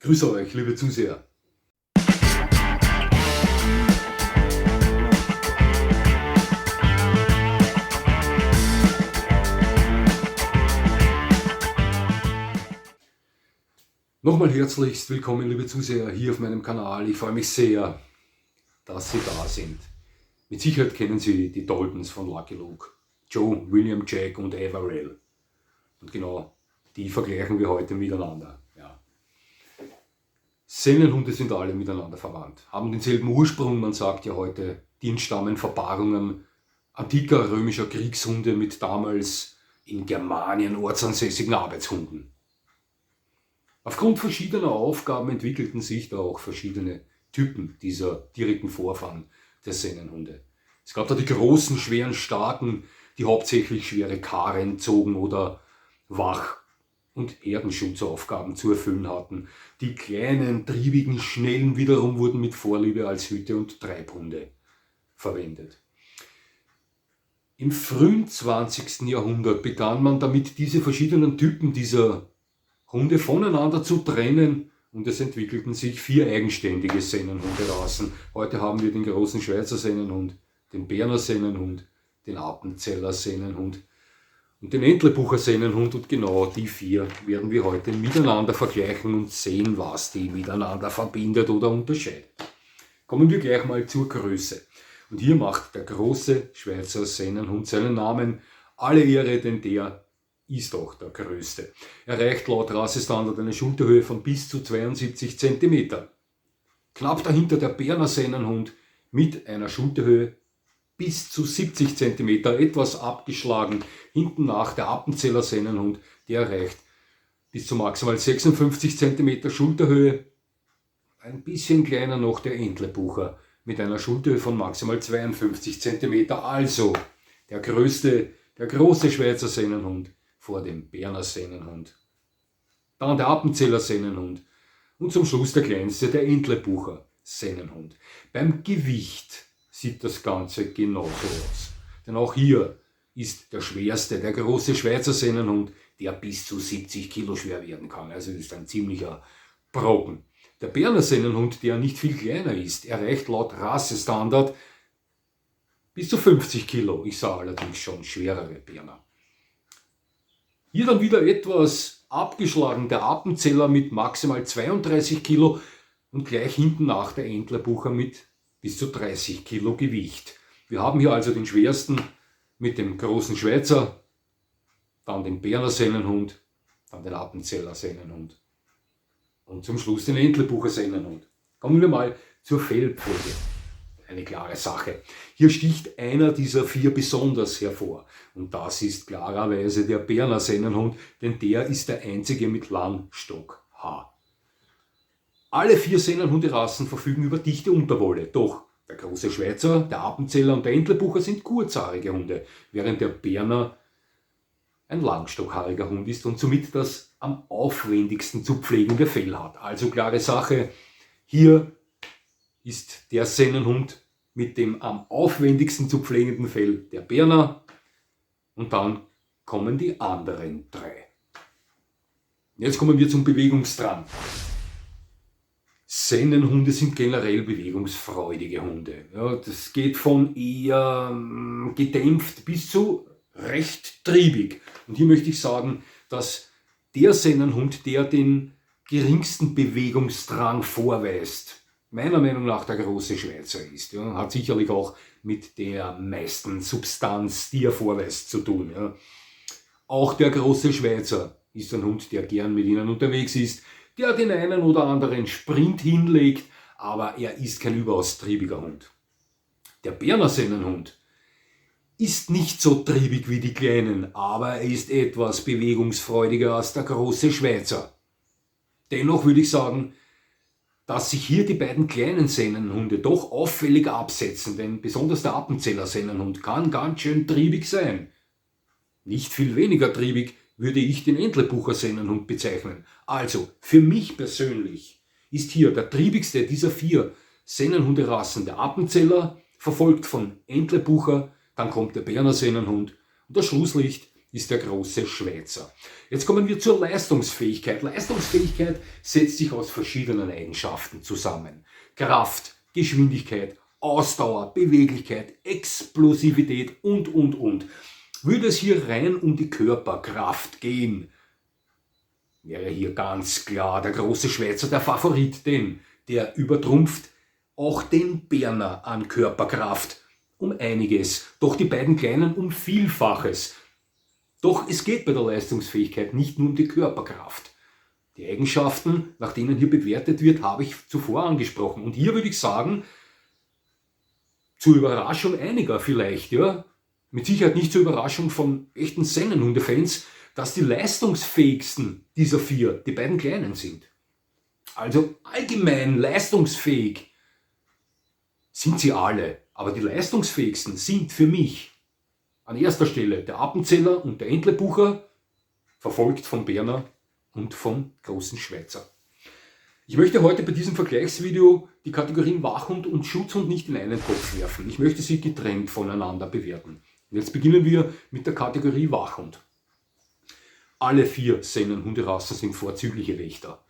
Grüße euch, liebe Zuseher. Nochmal herzlichst willkommen, liebe Zuseher, hier auf meinem Kanal. Ich freue mich sehr, dass Sie da sind. Mit Sicherheit kennen Sie die Daltons von Lucky Luke. Joe, William, Jack und Averell. Und genau die vergleichen wir heute miteinander. Ja. Sennenhunde sind alle miteinander verwandt, haben denselben Ursprung. Man sagt ja heute, die entstammen Verpaarungen antiker römischer Kriegshunde mit damals in Germanien ortsansässigen Arbeitshunden. Aufgrund verschiedener Aufgaben entwickelten sich da auch verschiedene Typen dieser direkten Vorfahren der Sennenhunde. Es gab da die großen, schweren, starken, die hauptsächlich schwere Karren zogen oder Wach- und Herdenschutzaufgaben zu erfüllen hatten. Die kleinen, triebigen, schnellen wiederum wurden mit Vorliebe als Hüte- und Treibhunde verwendet. Im frühen 20. Jahrhundert begann man damit, diese verschiedenen Typen dieser Hunde voneinander zu trennen, und es entwickelten sich 4 eigenständige Sennenhunderassen. Heute haben wir den großen Schweizer Sennenhund, den Berner Sennenhund, den Appenzeller Sennenhund und den Entlebucher Sennenhund, und genau die 4 werden wir heute miteinander vergleichen und sehen, was die miteinander verbindet oder unterscheidet. Kommen wir gleich mal zur Größe. Und hier macht der große Schweizer Sennenhund seinen Namen. Alle Ehre, denn der ist auch der größte. Er erreicht laut Rassestandard eine Schulterhöhe von bis zu 72 cm. Knapp dahinter der Berner Sennenhund mit einer Schulterhöhe bis zu 70 cm, etwas abgeschlagen. Hinten nach der Appenzeller Sennenhund, der erreicht bis zu maximal 56 cm Schulterhöhe. Ein bisschen kleiner noch der Entlebucher mit einer Schulterhöhe von maximal 52 cm. Also der große Schweizer Sennenhund vor dem Berner Sennenhund. Dann der Appenzeller Sennenhund und zum Schluss der kleinste, der Entlebucher Sennenhund. Beim Gewicht sieht das Ganze genauso aus. Denn auch hier ist der schwerste, der große Schweizer Sennenhund, der bis zu 70 Kilo schwer werden kann. Also das ist ein ziemlicher Brocken. Der Berner Sennenhund, der nicht viel kleiner ist, erreicht laut Rassestandard bis zu 50 Kilo. Ich sah allerdings schon schwerere Berner. Hier dann wieder etwas abgeschlagen der Appenzeller mit maximal 32 Kilo und gleich hinten nach der Entlebucher mit bis zu 30 Kilo Gewicht. Wir haben hier also den schwersten mit dem großen Schweizer, dann den Berner Sennenhund, dann den Appenzeller Sennenhund und zum Schluss den Entlebucher Sennenhund. Kommen wir mal zur Fellpflege. Eine klare Sache. Hier sticht einer dieser 4 besonders hervor. Und das ist klarerweise der Berner Sennenhund, denn der ist der einzige mit Langstockhaar. Alle 4 Sennenhunderassen verfügen über dichte Unterwolle. Doch der große Schweizer, der Appenzeller und der Entlebucher sind kurzhaarige Hunde, während der Berner ein langstockhaariger Hund ist und somit das am aufwendigsten zu pflegende Fell hat. Also klare Sache, hier ist der Sennenhund mit dem am aufwendigsten zu pflegenden Fell der Berner, und dann kommen die anderen 3. Jetzt kommen wir zum Bewegungsdrang. Sennenhunde sind generell bewegungsfreudige Hunde. Ja, das geht von eher gedämpft bis zu recht triebig. Und hier möchte ich sagen, dass der Sennenhund, der den geringsten Bewegungsdrang vorweist, meiner Meinung nach der große Schweizer ist. Ja, hat sicherlich auch mit der meisten Substanz, die er vorweist, zu tun. Ja. Auch der große Schweizer ist ein Hund, der gern mit ihnen unterwegs ist, der den einen oder anderen Sprint hinlegt, aber er ist kein überaus triebiger Hund. Der Berner Sennenhund ist nicht so triebig wie die Kleinen, aber er ist etwas bewegungsfreudiger als der große Schweizer. Dennoch würde ich sagen, dass sich hier die beiden kleinen Sennenhunde doch auffällig absetzen, denn besonders der Appenzeller Sennenhund kann ganz schön triebig sein. Nicht viel weniger triebig würde ich den Entlebucher Sennenhund bezeichnen. Also, für mich persönlich ist hier der triebigste dieser 4 Sennenhunderassen der Appenzeller, verfolgt von Entlebucher, dann kommt der Berner Sennenhund und das Schlusslicht ist der große Schweizer. Jetzt kommen wir zur Leistungsfähigkeit. Leistungsfähigkeit setzt sich aus verschiedenen Eigenschaften zusammen. Kraft, Geschwindigkeit, Ausdauer, Beweglichkeit, Explosivität und. Würde es hier rein um die Körperkraft gehen, wäre hier ganz klar der große Schweizer der Favorit, denn der übertrumpft auch den Berner an Körperkraft um einiges, doch die beiden Kleinen um Vielfaches. Doch es geht bei der Leistungsfähigkeit nicht nur um die Körperkraft. Die Eigenschaften, nach denen hier bewertet wird, habe ich zuvor angesprochen. Und hier würde ich sagen, zur Überraschung einiger vielleicht, ja, mit Sicherheit nicht zur Überraschung von echten Sennenhunde-Fans, dass die leistungsfähigsten dieser 4 die beiden Kleinen sind. Also allgemein leistungsfähig sind sie alle, aber die leistungsfähigsten sind für mich an erster Stelle der Appenzeller und der Entlebucher, verfolgt vom Berner und vom großen Schweizer. Ich möchte heute bei diesem Vergleichsvideo die Kategorien Wachhund und Schutzhund nicht in einen Topf werfen. Ich möchte sie getrennt voneinander bewerten. Und jetzt beginnen wir mit der Kategorie Wachhund. Alle 4 Sennenhunderassen sind vorzügliche Wächter.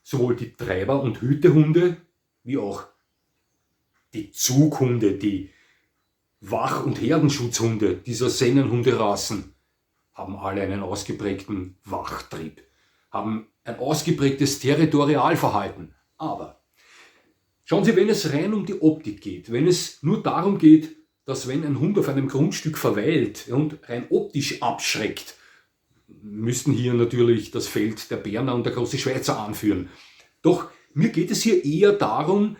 Sowohl die Treiber- und Hütehunde, wie auch die Zughunde, die Wach- und Herdenschutzhunde dieser Sennenhunderassen haben alle einen ausgeprägten Wachtrieb, haben ein ausgeprägtes Territorialverhalten. Aber schauen Sie, wenn es rein um die Optik geht, wenn es nur darum geht, dass wenn ein Hund auf einem Grundstück verweilt und rein optisch abschreckt, müssten hier natürlich das Feld der Berner und der große Schweizer anführen. Doch mir geht es hier eher darum,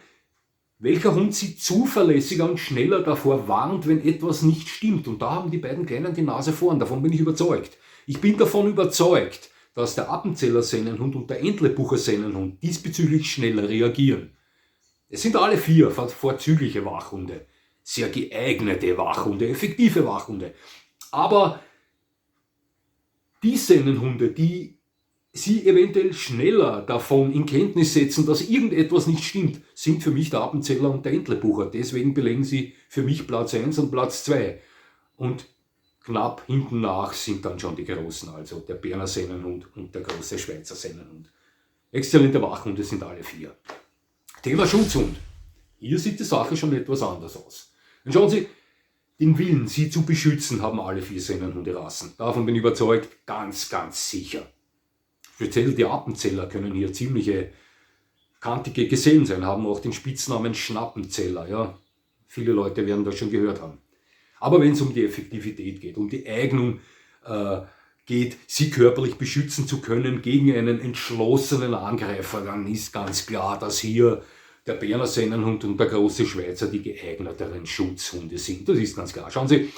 welcher Hund sie zuverlässiger und schneller davor warnt, wenn etwas nicht stimmt. Und da haben die beiden Kleinen die Nase vorn, davon bin ich überzeugt. Ich bin davon überzeugt, dass der Appenzeller Sennenhund und der Entlebucher Sennenhund diesbezüglich schneller reagieren. Es sind alle 4 vorzügliche Wachhunde, sehr geeignete Wachhunde, effektive Wachhunde. Aber die Sennenhunde, die sie eventuell schneller davon in Kenntnis setzen, dass irgendetwas nicht stimmt, sind für mich der Appenzeller und der Entlebucher. Deswegen belegen sie für mich Platz 1 und Platz 2. Und knapp hinten nach sind dann schon die Großen, also der Berner Sennenhund und der große Schweizer Sennenhund. Exzellente Wachhunde sind alle 4. Thema Schutzhund. Hier sieht die Sache schon etwas anders aus. Und schauen Sie, den Willen, sie zu beschützen, haben alle 4 Sennenhunderassen. Davon bin ich überzeugt, ganz sicher. Speziell die Appenzeller können hier ziemliche kantige Gesellen sein, haben auch den Spitznamen Schnappenzeller. Ja. Viele Leute werden das schon gehört haben. Aber wenn es um die Effektivität geht, um die Eignung geht, sie körperlich beschützen zu können gegen einen entschlossenen Angreifer, dann ist ganz klar, dass hier der Berner Sennenhund und der große Schweizer die geeigneteren Schutzhunde sind. Das ist ganz klar. Schauen Sie,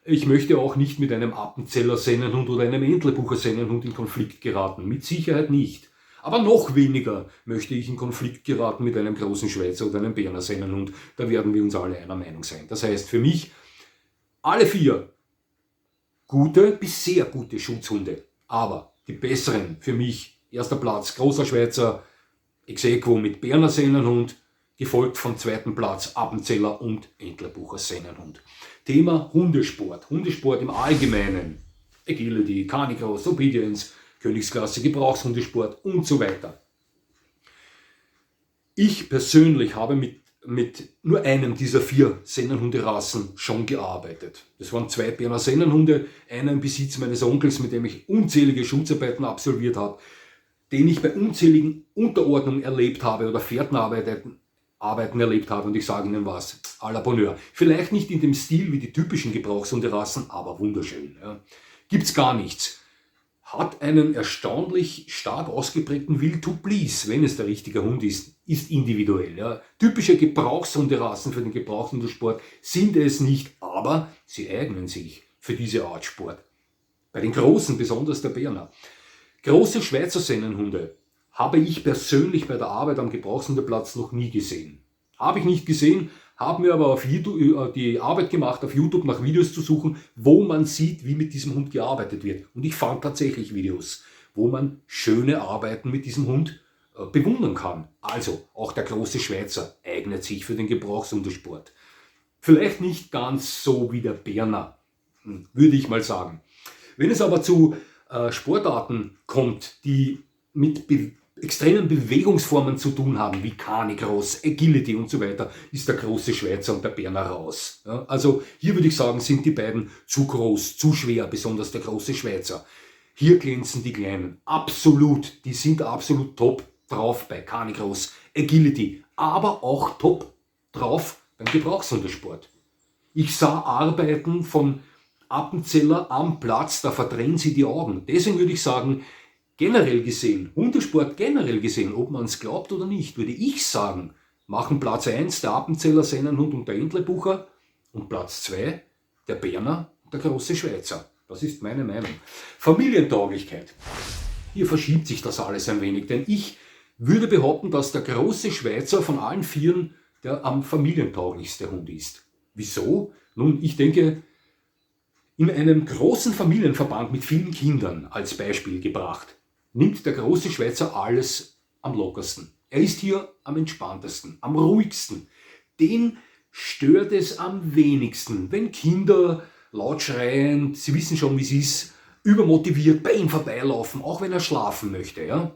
ich möchte auch nicht mit einem Appenzeller Sennenhund oder einem Entlebucher Sennenhund in Konflikt geraten. Mit Sicherheit nicht. Aber noch weniger möchte ich in Konflikt geraten mit einem großen Schweizer oder einem Berner Sennenhund. Da werden wir uns alle einer Meinung sein. Das heißt für mich, alle 4 gute bis sehr gute Schutzhunde. Aber die besseren für mich, erster Platz großer Schweizer, ex aequo mit Berner Sennenhund, gefolgt vom 2. Platz Appenzeller und Entlebucher Sennenhund. Thema Hundesport. Hundesport im Allgemeinen. Agility, Canicross, Obedience, Königsklasse, Gebrauchshundesport und so weiter. Ich persönlich habe mit nur einem dieser 4 Sennenhunderassen schon gearbeitet. Das waren 2 Berner Sennenhunde, einer im Besitz meines Onkels, mit dem ich unzählige Schutzarbeiten absolviert habe, den ich bei unzähligen Unterordnungen erlebt habe oder Fährtenarbeiten erlebt habe, und ich sage Ihnen was, à la Bonheur. Vielleicht nicht in dem Stil wie die typischen Gebrauchshunderassen, aber wunderschön. Ja. Gibt's gar nichts. Hat einen erstaunlich stark ausgeprägten Will to Please, wenn es der richtige Hund ist individuell. Ja. Typische Gebrauchshunderassen für den Gebrauchshundesport sind es nicht, aber sie eignen sich für diese Art Sport. Bei den Großen, besonders der Berner. Große Schweizer Sennenhunde habe ich persönlich bei der Arbeit am Gebrauchshundeplatz noch nie gesehen. Habe ich nicht gesehen, habe mir aber auf YouTube, die Arbeit gemacht, auf YouTube nach Videos zu suchen, wo man sieht, wie mit diesem Hund gearbeitet wird. Und ich fand tatsächlich Videos, wo man schöne Arbeiten mit diesem Hund bewundern kann. Also auch der große Schweizer eignet sich für den Gebrauchshundesport. Vielleicht nicht ganz so wie der Berner, würde ich mal sagen. Wenn es aber zu Sportarten kommt, die mit extremen Bewegungsformen zu tun haben, wie Canicross, Agility und so weiter, ist der große Schweizer und der Berner raus. Ja, also hier würde ich sagen, sind die beiden zu groß, zu schwer, besonders der große Schweizer. Hier glänzen die Kleinen. Absolut, die sind absolut top drauf bei Canicross, Agility, aber auch top drauf beim Gebrauchshundesport. Ich sah Arbeiten von Appenzeller am Platz, da verdrehen sie die Augen. Deswegen würde ich sagen, generell gesehen, Hundesport generell gesehen, ob man es glaubt oder nicht, würde ich sagen, machen Platz 1 der Appenzeller Sennenhund und der Entlebucher und Platz 2 der Berner und der große Schweizer. Das ist meine Meinung. Familientauglichkeit. Hier verschiebt sich das alles ein wenig, denn ich würde behaupten, dass der große Schweizer von allen vieren der am familientauglichste Hund ist. Wieso? Nun, ich denke, in einem großen Familienverband mit vielen Kindern als Beispiel gebracht, nimmt der große Schweizer alles am lockersten. Er ist hier am entspanntesten, am ruhigsten. Den stört es am wenigsten, wenn Kinder laut schreiend, sie wissen schon, wie es ist, übermotiviert bei ihm vorbeilaufen, auch wenn er schlafen möchte. Ja?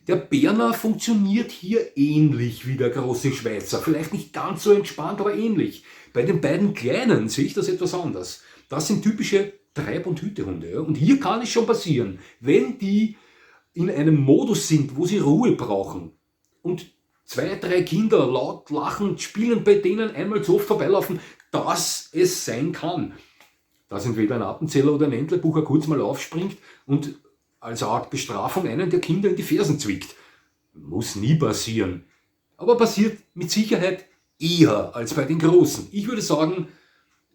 Der Berner funktioniert hier ähnlich wie der große Schweizer. Vielleicht nicht ganz so entspannt, aber ähnlich. Bei den beiden Kleinen sehe ich das etwas anders. Das sind typische Treib- und Hütehunde. Ja? Und hier kann es schon passieren, wenn die in einem Modus sind, wo sie Ruhe brauchen und 2, 3 Kinder laut lachend spielen, bei denen einmal zu oft vorbeilaufen, dass es sein kann, dass entweder ein Appenzeller oder ein Entlebucher kurz mal aufspringt und als Art Bestrafung einen der Kinder in die Fersen zwickt. Muss nie passieren. Aber passiert mit Sicherheit eher als bei den Großen. Ich würde sagen,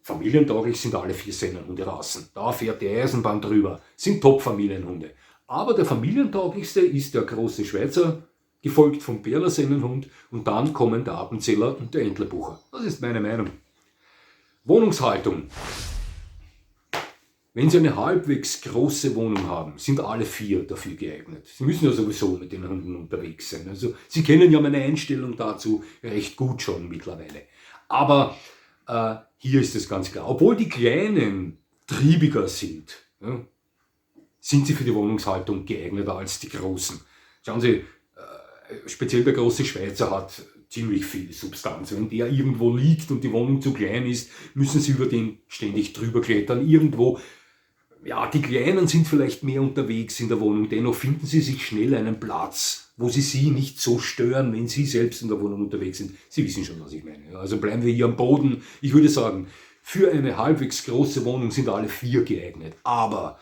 familientauglich sind alle 4 Sennenhunde-Rassen. Da fährt die Eisenbahn drüber. Sind Top-Familienhunde. Aber der familientauglichste ist der große Schweizer, gefolgt vom Berner Sennenhund und dann kommen der Appenzeller und der Entlebucher. Das ist meine Meinung. Wohnungshaltung. Wenn Sie eine halbwegs große Wohnung haben, sind alle 4 dafür geeignet. Sie müssen ja sowieso mit den Hunden unterwegs sein. Also Sie kennen ja meine Einstellung dazu recht gut schon mittlerweile. Aber hier ist es ganz klar. Obwohl die Kleinen triebiger sind, ja, sind sie für die Wohnungshaltung geeigneter als die Großen. Schauen Sie, speziell der große Schweizer hat ziemlich viel Substanz. Wenn der irgendwo liegt und die Wohnung zu klein ist, müssen Sie über den ständig drüber klettern. Irgendwo, ja, die Kleinen sind vielleicht mehr unterwegs in der Wohnung, dennoch finden Sie sich schnell einen Platz, wo Sie nicht so stören, wenn Sie selbst in der Wohnung unterwegs sind. Sie wissen schon, was ich meine. Also bleiben wir hier am Boden. Ich würde sagen, für eine halbwegs große Wohnung sind alle 4 geeignet. Aber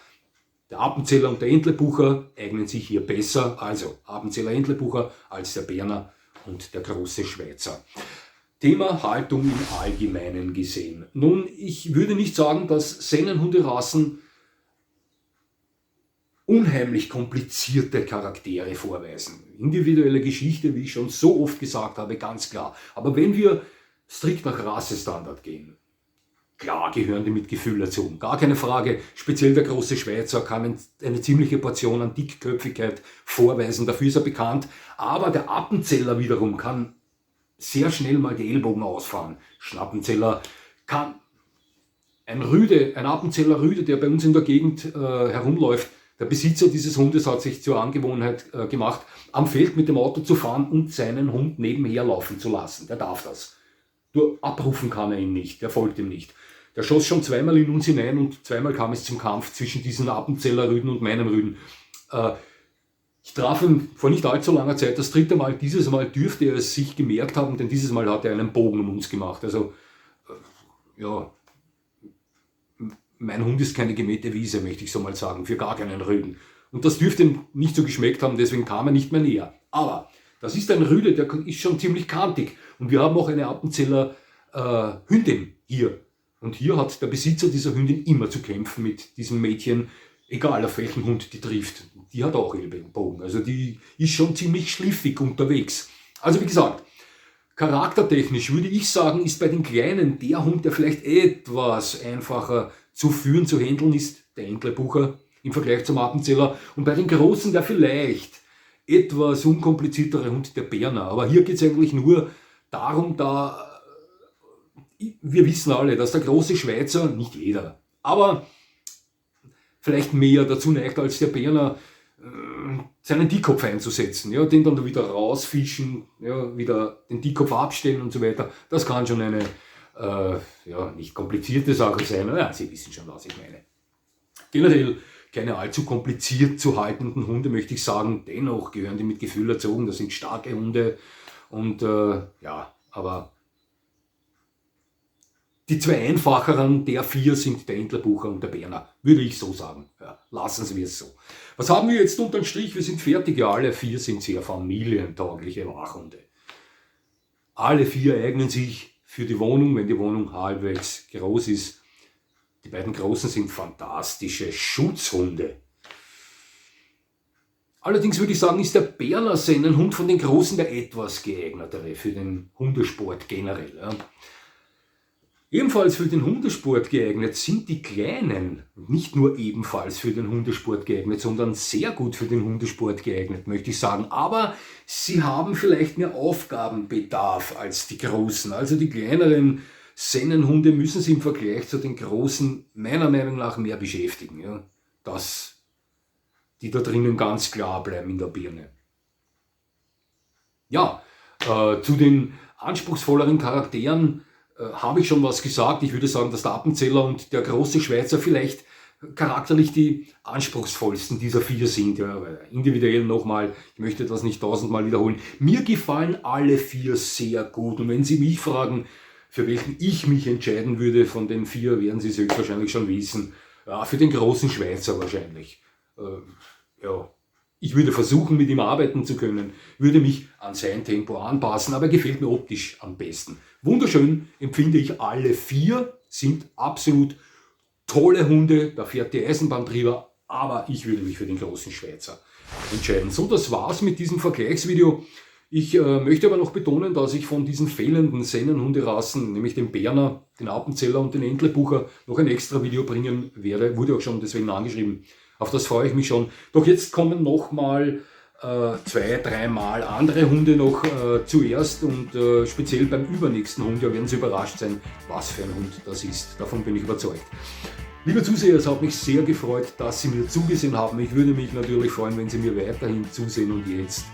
der Appenzeller und der Entlebucher eignen sich hier besser, also Appenzeller Entlebucher, als der Berner und der große Schweizer. Thema Haltung im Allgemeinen gesehen. Nun, ich würde nicht sagen, dass Sennenhunderassen unheimlich komplizierte Charaktere vorweisen. Individuelle Geschichte, wie ich schon so oft gesagt habe, ganz klar. Aber wenn wir strikt nach Rassestandard gehen, klar gehören die mit Gefühl dazu. Gar keine Frage. Speziell der große Schweizer kann eine ziemliche Portion an Dickköpfigkeit vorweisen. Dafür ist er bekannt. Aber der Appenzeller wiederum kann sehr schnell mal die Ellbogen ausfahren. Schnappenzeller kann ein Appenzeller Rüde, der bei uns in der Gegend herumläuft. Der Besitzer dieses Hundes hat sich zur Angewohnheit gemacht, am Feld mit dem Auto zu fahren und seinen Hund nebenher laufen zu lassen. Der darf das. Nur abrufen kann er ihn nicht, der folgt ihm nicht. Der schoss schon 2-mal in uns hinein und 2-mal kam es zum Kampf zwischen diesen Appenzeller Rüden und meinem Rüden. Ich traf ihn vor nicht allzu langer Zeit das 3. Mal. Dieses Mal dürfte er es sich gemerkt haben, denn dieses Mal hat er einen Bogen um uns gemacht. Also, ja, mein Hund ist keine gemähte Wiese, möchte ich so mal sagen, für gar keinen Rüden. Und das dürfte ihm nicht so geschmeckt haben, deswegen kam er nicht mehr näher. Aber das ist ein Rüde, der ist schon ziemlich kantig. Und wir haben auch eine Appenzeller Hündin hier. Und hier hat der Besitzer dieser Hündin immer zu kämpfen mit diesem Mädchen, egal auf welchen Hund die trifft. Die hat auch Ellbogen. Also die ist schon ziemlich schliffig unterwegs. Also wie gesagt, charaktertechnisch würde ich sagen, ist bei den Kleinen der Hund, der vielleicht etwas einfacher zu führen, zu handeln ist, der Entlebucher im Vergleich zum Appenzeller. Und bei den Großen der vielleicht etwas unkompliziertere Hund, der Berner. Aber hier geht es eigentlich nur darum, wir wissen alle, dass der große Schweizer, nicht jeder, aber vielleicht mehr dazu neigt als der Berner, seinen Dickkopf einzusetzen, ja, den dann wieder rausfischen, ja, wieder den Dickkopf abstellen und so weiter. Das kann schon eine nicht komplizierte Sache sein, ja, Sie wissen schon, was ich meine. Generell keine allzu kompliziert zu haltenden Hunde, möchte ich sagen. Dennoch gehören die mit Gefühl erzogen, das sind starke Hunde. Und aber die zwei einfacheren der 4 sind der Entlebucher und der Berner, würde ich so sagen. Ja, lassen Sie es so. Was haben wir jetzt unterm Strich? Wir sind fertig, ja, alle 4 sind sehr familientaugliche Wachhunde. Alle 4 eignen sich für die Wohnung, wenn die Wohnung halbwegs groß ist. Die beiden Großen sind fantastische Schutzhunde. Allerdings würde ich sagen, ist der Berner Sennenhund von den Großen der etwas geeignetere für den Hundesport generell. Ja. Ebenfalls für den Hundesport geeignet sind die Kleinen. Nicht nur ebenfalls für den Hundesport geeignet, sondern sehr gut für den Hundesport geeignet, möchte ich sagen. Aber sie haben vielleicht mehr Aufgabenbedarf als die Großen. Also die kleineren Sennenhunde müssen sich im Vergleich zu den Großen meiner Meinung nach mehr beschäftigen. Ja. Dass die da drinnen ganz klar bleiben in der Birne. Ja, zu den anspruchsvolleren Charakteren habe ich schon was gesagt. Ich würde sagen, dass der Appenzeller und der große Schweizer vielleicht charakterlich die anspruchsvollsten dieser 4 sind. Ja, individuell nochmal, ich möchte das nicht 1000-mal wiederholen. Mir gefallen alle 4 sehr gut. Und wenn Sie mich fragen, für welchen ich mich entscheiden würde von den 4, werden Sie es höchstwahrscheinlich schon wissen. Ja, für den großen Schweizer wahrscheinlich. Ich würde versuchen, mit ihm arbeiten zu können, würde mich an sein Tempo anpassen, aber er gefällt mir optisch am besten. Wunderschön empfinde ich alle 4, sind absolut tolle Hunde, da fährt die Eisenbahn drüber, aber ich würde mich für den großen Schweizer entscheiden. So, das war's mit diesem Vergleichsvideo. Ich möchte aber noch betonen, dass ich von diesen fehlenden Sennenhunderassen, nämlich den Berner, den Appenzeller und den Entlebucher, noch ein extra Video bringen werde. Wurde auch schon deswegen angeschrieben. Auf das freue ich mich schon. Doch jetzt kommen nochmal 2-3 Mal andere Hunde noch zuerst und speziell beim übernächsten Hund, ja, werden Sie überrascht sein, was für ein Hund das ist. Davon bin ich überzeugt. Liebe Zuseher, es hat mich sehr gefreut, dass Sie mir zugesehen haben. Ich würde mich natürlich freuen, wenn Sie mir weiterhin zusehen und jetzt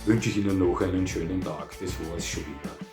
wünsche ich Ihnen noch einen schönen Tag. Das war es schon wieder.